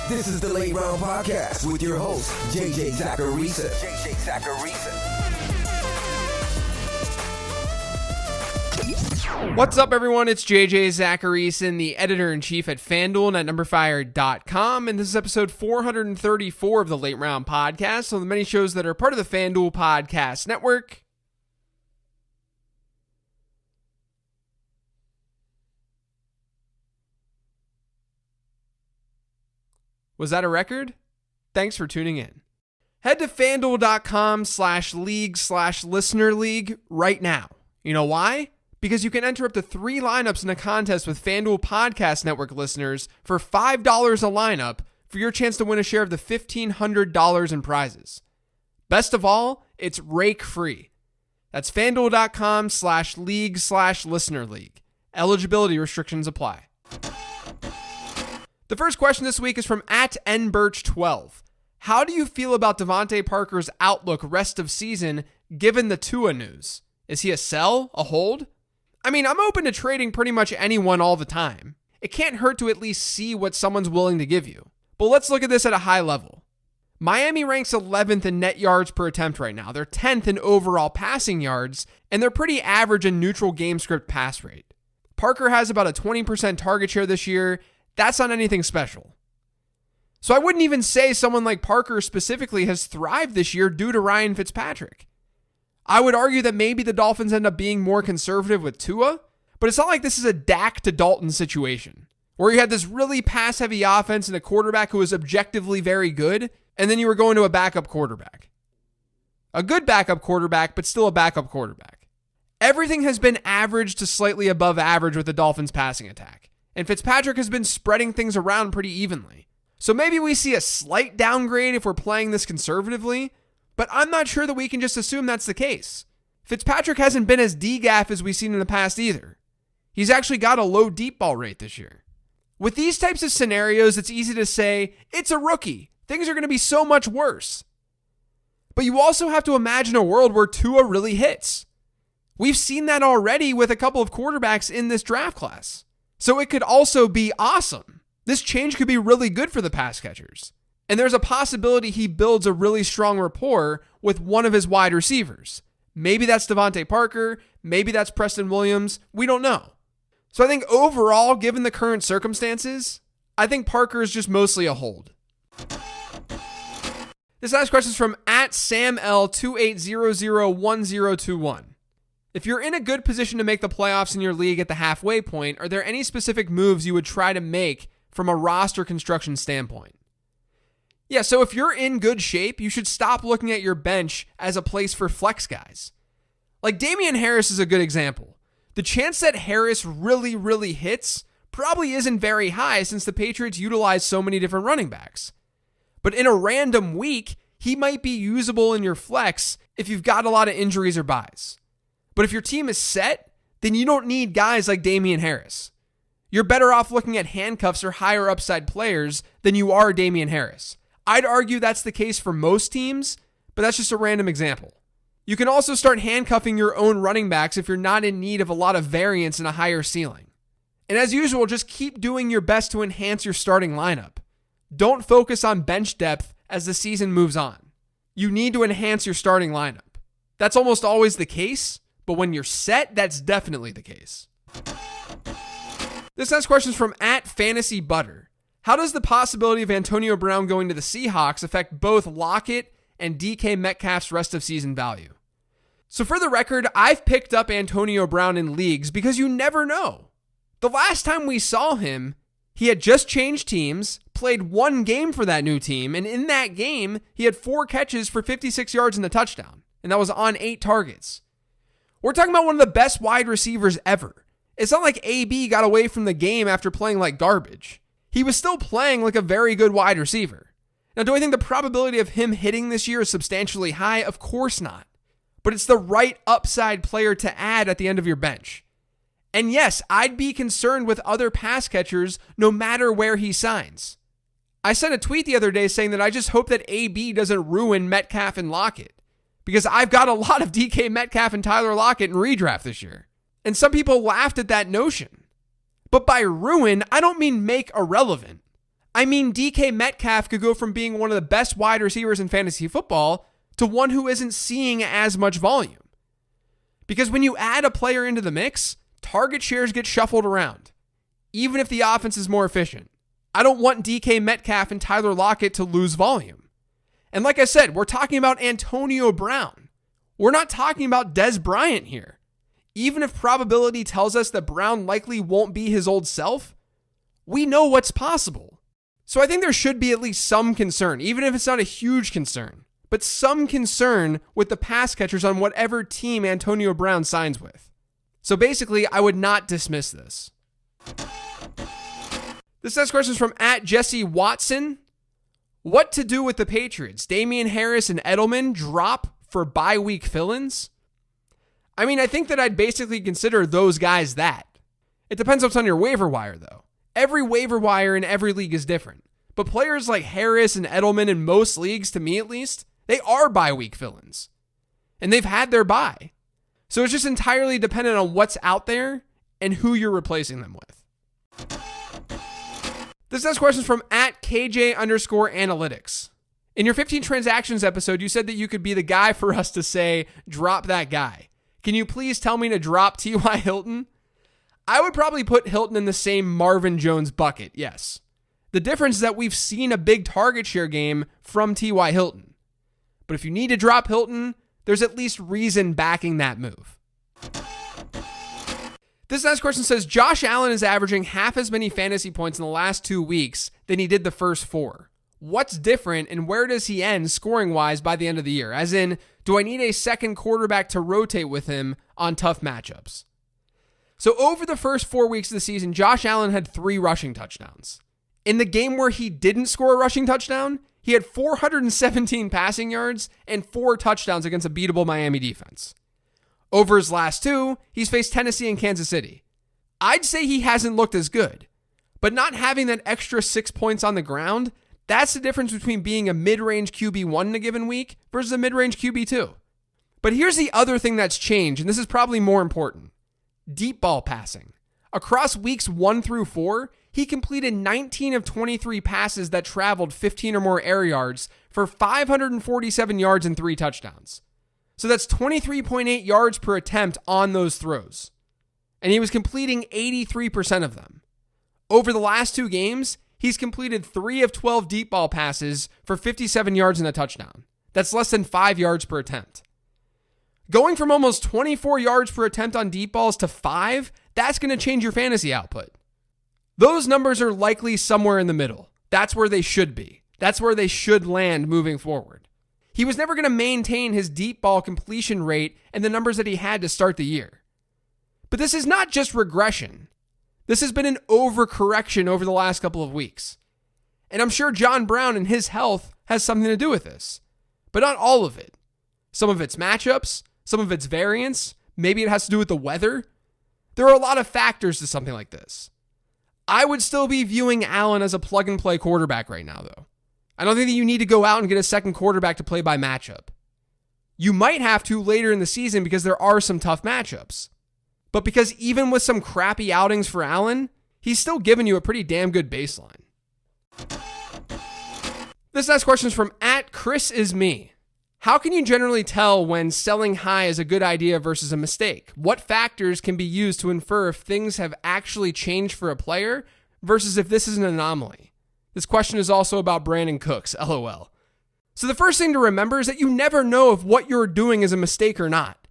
This is the Late Round Podcast with your host, JJ Zacharisa. What's up, everyone? It's JJ Zacharisa, the editor-in-chief at FanDuel and at NumberFire.com, and this is episode 434 of the Late Round Podcast, on the many shows that are part of the FanDuel Podcast Network. Was that a record? Thanks for tuning in. Head to FanDuel.com/league/listener league right now. You know why? Because you can enter up to 3 lineups in a contest with FanDuel Podcast Network listeners for $5 a lineup for your chance to win a share of the $1,500 in prizes. Best of all, it's rake free. That's FanDuel.com/league/listener league. Eligibility restrictions apply. The first question this week is from @nbirch12. How do you feel about Devontae Parker's outlook rest of season given the Tua news? Is he a sell, a hold? I mean, I'm open to trading pretty much anyone all the time. It can't hurt to at least see what someone's willing to give you. But let's look at this at a high level. Miami ranks 11th in net yards per attempt right now. They're 10th in overall passing yards, and they're pretty average in neutral game script pass rate. Parker has about a 20% target share this year. That's not anything special. So I wouldn't even say someone like Parker specifically has thrived this year due to Ryan Fitzpatrick. I would argue that maybe the Dolphins end up being more conservative with Tua, but it's not like this is a Dak to Dalton situation, where you had this really pass-heavy offense and a quarterback who was objectively very good, and then you were going to a backup quarterback. A good backup quarterback, but still a backup quarterback. Everything has been average to slightly above average with the Dolphins' passing attack. And Fitzpatrick has been spreading things around pretty evenly. So maybe we see a slight downgrade if we're playing this conservatively, but I'm not sure that we can just assume that's the case. Fitzpatrick hasn't been as DGAF as we've seen in the past either. He's actually got a low deep ball rate this year. With these types of scenarios, it's easy to say, it's a rookie. Things are going to be so much worse. But you also have to imagine a world where Tua really hits. We've seen that already with a couple of quarterbacks in this draft class. So it could also be awesome. This change could be really good for the pass catchers. And there's a possibility he builds a really strong rapport with one of his wide receivers. Maybe that's Devontae Parker. Maybe that's Preston Williams. We don't know. So I think overall, given the current circumstances, I think Parker is just mostly a hold. This last question is from @SamL28001021. If you're in a good position to make the playoffs in your league at the halfway point, are there any specific moves you would try to make from a roster construction standpoint? Yeah, so if you're in good shape, you should stop looking at your bench as a place for flex guys. Like Damian Harris is a good example. The chance that Harris really hits probably isn't very high since the Patriots utilize so many different running backs. But in a random week, he might be usable in your flex if you've got a lot of injuries or buys. But if your team is set, then you don't need guys like Damian Harris. You're better off looking at handcuffs or higher upside players than you are Damian Harris. I'd argue that's the case for most teams, but that's just a random example. You can also start handcuffing your own running backs if you're not in need of a lot of variance and a higher ceiling. And as usual, just keep doing your best to enhance your starting lineup. Don't focus on bench depth as the season moves on. You need to enhance your starting lineup. That's almost always the case. But when you're set, that's definitely the case. This next question is from @FantasyButter. How does the possibility of Antonio Brown going to the Seahawks affect both Lockett and DK Metcalf's rest of season value? So for the record, I've picked up Antonio Brown in leagues because you never know. The last time we saw him, he had just changed teams, played one game for that new team, and in that game, he had 4 catches for 56 yards and a touchdown, and that was on 8 targets. We're talking about one of the best wide receivers ever. It's not like AB got away from the game after playing like garbage. He was still playing like a very good wide receiver. Now, do I think the probability of him hitting this year is substantially high? Of course not. But it's the right upside player to add at the end of your bench. And yes, I'd be concerned with other pass catchers no matter where he signs. I sent a tweet the other day saying that I just hope that AB doesn't ruin Metcalf and Lockett, because I've got a lot of DK Metcalf and Tyler Lockett in redraft this year. And some people laughed at that notion. But by ruin, I don't mean make irrelevant. I mean, DK Metcalf could go from being one of the best wide receivers in fantasy football to one who isn't seeing as much volume. Because when you add a player into the mix, target shares get shuffled around, even if the offense is more efficient. I don't want DK Metcalf and Tyler Lockett to lose volume. And like I said, we're talking about Antonio Brown. We're not talking about Dez Bryant here. Even if probability tells us that Brown likely won't be his old self, we know what's possible. So I think there should be at least some concern, even if it's not a huge concern, but some concern with the pass catchers on whatever team Antonio Brown signs with. So basically, I would not dismiss this. This next question is from @Jesse Watson. What to do with the Patriots? Damian Harris and Edelman drop for bye-week fill-ins? I mean, I think that I'd basically consider those guys that. It depends what's on your waiver wire, though. Every waiver wire in every league is different. But players like Harris and Edelman in most leagues, to me at least, they are bye-week fill-ins. And they've had their bye. So it's just entirely dependent on what's out there and who you're replacing them with. This next question is from @KJ_analytics. In your 15 transactions episode, you said that you could be the guy for us to say, drop that guy. Can you please tell me to drop T.Y. Hilton? I would probably put Hilton in the same Marvin Jones bucket, yes. The difference is that we've seen a big target share game from T.Y. Hilton. But if you need to drop Hilton, there's at least reason backing that move. This next question says, Josh Allen is averaging half as many fantasy points in the last 2 weeks than he did the first 4. What's different and where does he end scoring-wise by the end of the year? As in, do I need a second quarterback to rotate with him on tough matchups? So over the first 4 weeks of the season, Josh Allen had 3 rushing touchdowns. In the game where he didn't score a rushing touchdown, he had 417 passing yards and 4 touchdowns against a beatable Miami defense. Over his last 2, he's faced Tennessee and Kansas City. I'd say he hasn't looked as good, but not having that extra 6 points on the ground, that's the difference between being a mid-range QB1 in a given week versus a mid-range QB2. But here's the other thing that's changed, and this is probably more important. Deep ball passing. Across weeks 1 through 4, he completed 19 of 23 passes that traveled 15 or more air yards for 547 yards and 3 touchdowns. So that's 23.8 yards per attempt on those throws. And he was completing 83% of them. Over the last 2 games, he's completed 3 of 12 deep ball passes for 57 yards and a touchdown. That's less than 5 yards per attempt. Going from almost 24 yards per attempt on deep balls to 5, that's going to change your fantasy output. Those numbers are likely somewhere in the middle. That's where they should be. That's where they should land moving forward. He was never going to maintain his deep ball completion rate and the numbers that he had to start the year. But this is not just regression. This has been an overcorrection over the last couple of weeks. And I'm sure John Brown and his health has something to do with this. But not all of it. Some of it's matchups, some of it's variance, maybe it has to do with the weather. There are a lot of factors to something like this. I would still be viewing Allen as a plug-and-play quarterback right now, though. I don't think that you need to go out and get a second quarterback to play by matchup. You might have to later in the season because there are some tough matchups. But because even with some crappy outings for Allen, he's still giving you a pretty damn good baseline. This next question is from @ChrisIsMe. How can you generally tell when selling high is a good idea versus a mistake? What factors can be used to infer if things have actually changed for a player versus if this is an anomaly? This question is also about Brandon Cooks, LOL. So the first thing to remember is that you never know if what you're doing is a mistake or not.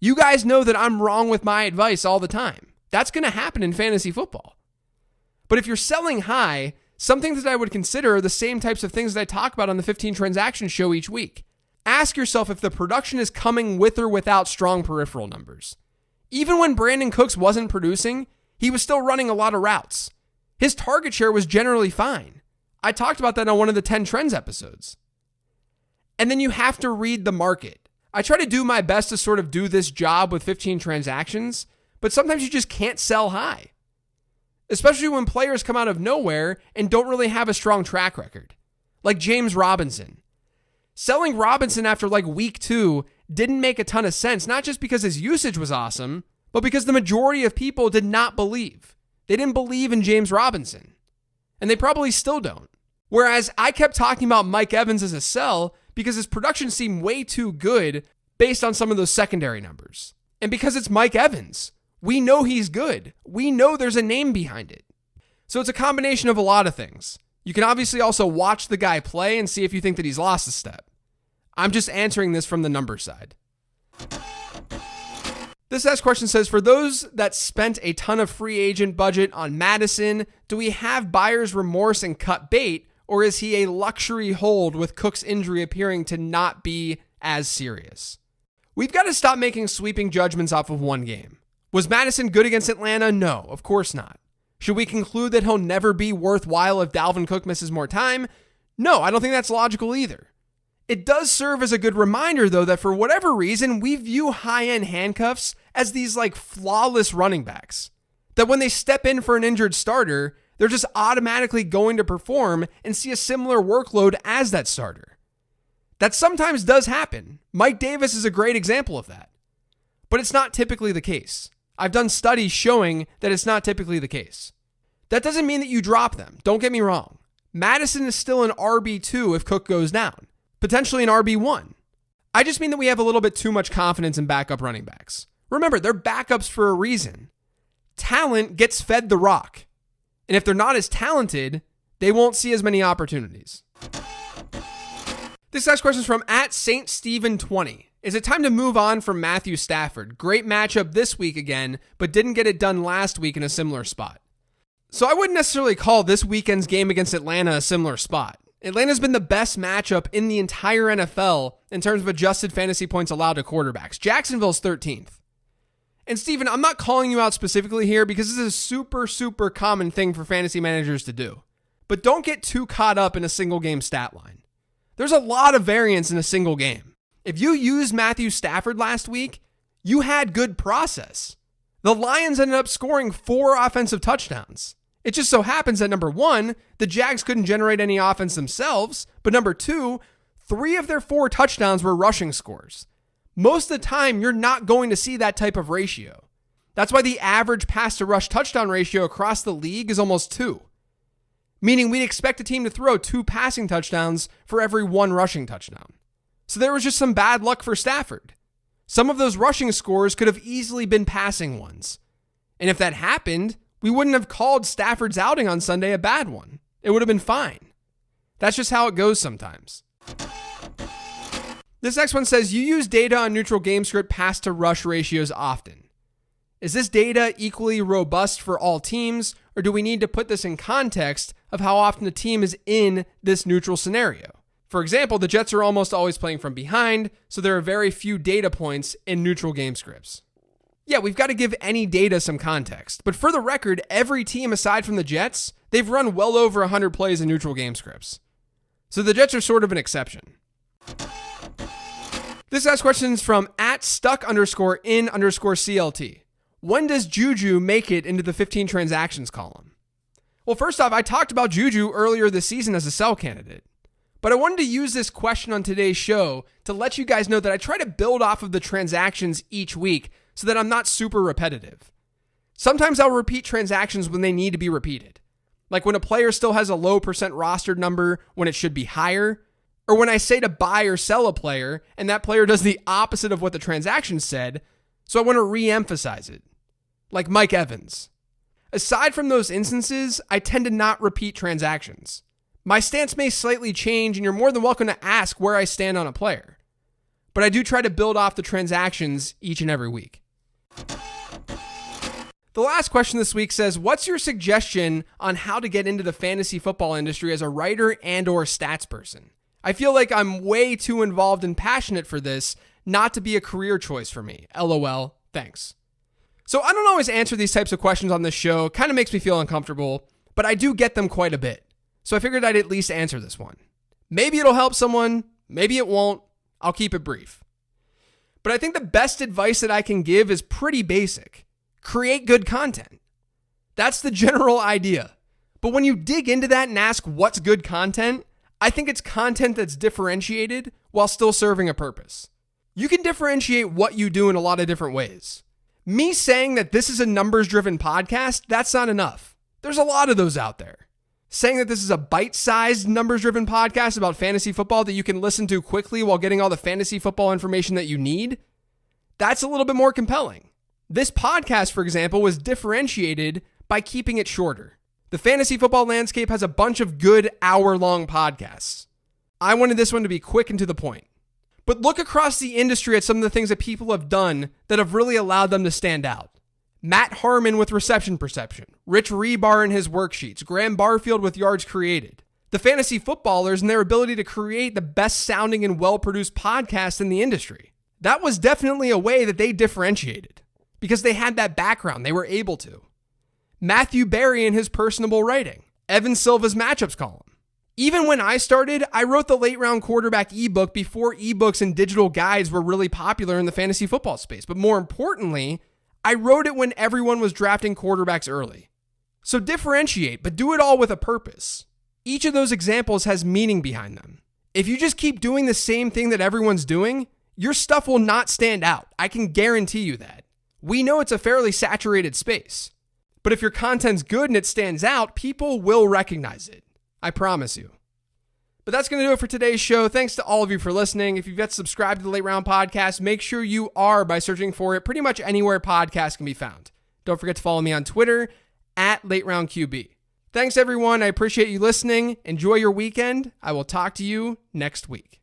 You guys know that I'm wrong with my advice all the time. That's going to happen in fantasy football. But if you're selling high, some things that I would consider are the same types of things that I talk about on the 15 Transactions show each week. Ask yourself if the production is coming with or without strong peripheral numbers. Even when Brandon Cooks wasn't producing, he was still running a lot of routes. His target share was generally fine. I talked about that on one of the 10 Trends episodes. And then you have to read the market. I try to do my best to sort of do this job with 15 Transactions, but sometimes you just can't sell high. Especially when players come out of nowhere and don't really have a strong track record. Like James Robinson. Selling Robinson after like week 2 didn't make a ton of sense, not just because his usage was awesome, but because the majority of people did not believe. They didn't believe in James Robinson. and they probably still don't. Whereas I kept talking about Mike Evans as a sell because his production seemed way too good based on some of those secondary numbers. And because it's Mike Evans, we know he's good. We know there's a name behind it. So it's a combination of a lot of things. You can obviously also watch the guy play and see if you think that he's lost a step. I'm just answering this from the number side. This next question says, for those that spent a ton of free agent budget on Madison, do we have buyer's remorse and cut bait, or is he a luxury hold with Cook's injury appearing to not be as serious? We've got to stop making sweeping judgments off of one game. Was Madison good against Atlanta? No, of course not. Should we conclude that he'll never be worthwhile if Dalvin Cook misses more time? No, I don't think that's logical either. It does serve as a good reminder, though, that for whatever reason, we view high-end handcuffs as these flawless running backs. That when they step in for an injured starter, they're just automatically going to perform and see a similar workload as that starter. That sometimes does happen. Mike Davis is a great example of that. But it's not typically the case. I've done studies showing that it's not typically the case. That doesn't mean that you drop them. Don't get me wrong. Madison is still an RB2 if Cook goes down. Potentially an RB1. I just mean that we have a little bit too much confidence in backup running backs. Remember, they're backups for a reason. Talent gets fed the rock. And if they're not as talented, they won't see as many opportunities. This next question is from @StSteven20. Is it time to move on from Matthew Stafford? Great matchup this week again, but didn't get it done last week in a similar spot. So I wouldn't necessarily call this weekend's game against Atlanta a similar spot. Atlanta's been the best matchup in the entire NFL in terms of adjusted fantasy points allowed to quarterbacks. Jacksonville's 13th. And Steven, I'm not calling you out specifically here because this is a super, super common thing for fantasy managers to do. But don't get too caught up in a single game stat line. There's a lot of variance in a single game. If you used Matthew Stafford last week, you had good process. The Lions ended up scoring 4 offensive touchdowns. It just so happens that number 1, the Jags couldn't generate any offense themselves, but number 2, 3 of their 4 touchdowns were rushing scores. Most of the time, you're not going to see that type of ratio. That's why the average pass to rush touchdown ratio across the league is almost 2. Meaning we'd expect a team to throw 2 passing touchdowns for every 1 rushing touchdown. So there was just some bad luck for Stafford. Some of those rushing scores could have easily been passing ones. And if that happened, we wouldn't have called Stafford's outing on Sunday a bad one. It would have been fine. That's just how it goes sometimes. This next one says, you use data on neutral game script pass to rush ratios often. Is this data equally robust for all teams, or do we need to put this in context of how often the team is in this neutral scenario? For example, the Jets are almost always playing from behind, so there are very few data points in neutral game scripts. Yeah, we've got to give any data some context. But for the record, every team aside from the Jets, they've run well over 100 plays in neutral game scripts. So the Jets are sort of an exception. This last question is from @stuck_in_CLT. When does Juju make it into the 15 transactions column? Well, first off, I talked about Juju earlier this season as a sell candidate. But I wanted to use this question on today's show to let you guys know that I try to build off of the transactions each week so that I'm not super repetitive. Sometimes I'll repeat transactions when they need to be repeated. Like when a player still has a low percent rostered number when it should be higher, or when I say to buy or sell a player and that player does the opposite of what the transaction said, so I want to re-emphasize it. Like Mike Evans. Aside from those instances, I tend to not repeat transactions. My stance may slightly change and you're more than welcome to ask where I stand on a player. But I do try to build off the transactions each and every week. The last question this week says, what's your suggestion on how to get into the fantasy football industry as a writer and or stats person? I feel like I'm way too involved and passionate for this not to be a career choice for me. LOL, thanks. So I don't always answer these types of questions on this show. Kind of makes me feel uncomfortable, but I do get them quite a bit. So I figured I'd at least answer this one. Maybe it'll help someone, maybe it won't. I'll keep it brief. But I think the best advice that I can give is pretty basic. Create good content. That's the general idea. But when you dig into that and ask what's good content, I think it's content that's differentiated while still serving a purpose. You can differentiate what you do in a lot of different ways. Me saying that this is a numbers-driven podcast, that's not enough. There's a lot of those out there. saying that this is a bite-sized, numbers-driven podcast about fantasy football that you can listen to quickly while getting all the fantasy football information that you need, that's a little bit more compelling. This podcast, for example, was differentiated by keeping it shorter. The fantasy football landscape has a bunch of good hour-long podcasts. I wanted this one to be quick and to the point. But look across the industry at some of the things that people have done that have really allowed them to stand out. Matt Harmon with reception perception, Rich Rebar in his worksheets, Graham Barfield with yards created. The fantasy footballers and their ability to create the best sounding and well-produced podcast in the industry. That was definitely a way that they differentiated because they had that background. They were able to. Matthew Berry in his personable writing, Evan Silva's matchups column. Even when I started, I wrote the late round quarterback ebook before ebooks and digital guides were really popular in the fantasy football space. But more importantly, I wrote it when everyone was drafting quarterbacks early. So differentiate, but do it all with a purpose. Each of those examples has meaning behind them. If you just keep doing the same thing that everyone's doing, your stuff will not stand out. I can guarantee you that. We know it's a fairly saturated space. But if your content's good and it stands out, people will recognize it. I promise you. But that's going to do it for today's show. Thanks to all of you for listening. If you've yet subscribed to the Late Round Podcast, make sure you are by searching for it pretty much anywhere podcasts can be found. Don't forget to follow me on Twitter @LateRoundQB. Thanks, everyone. I appreciate you listening. Enjoy your weekend. I will talk to you next week.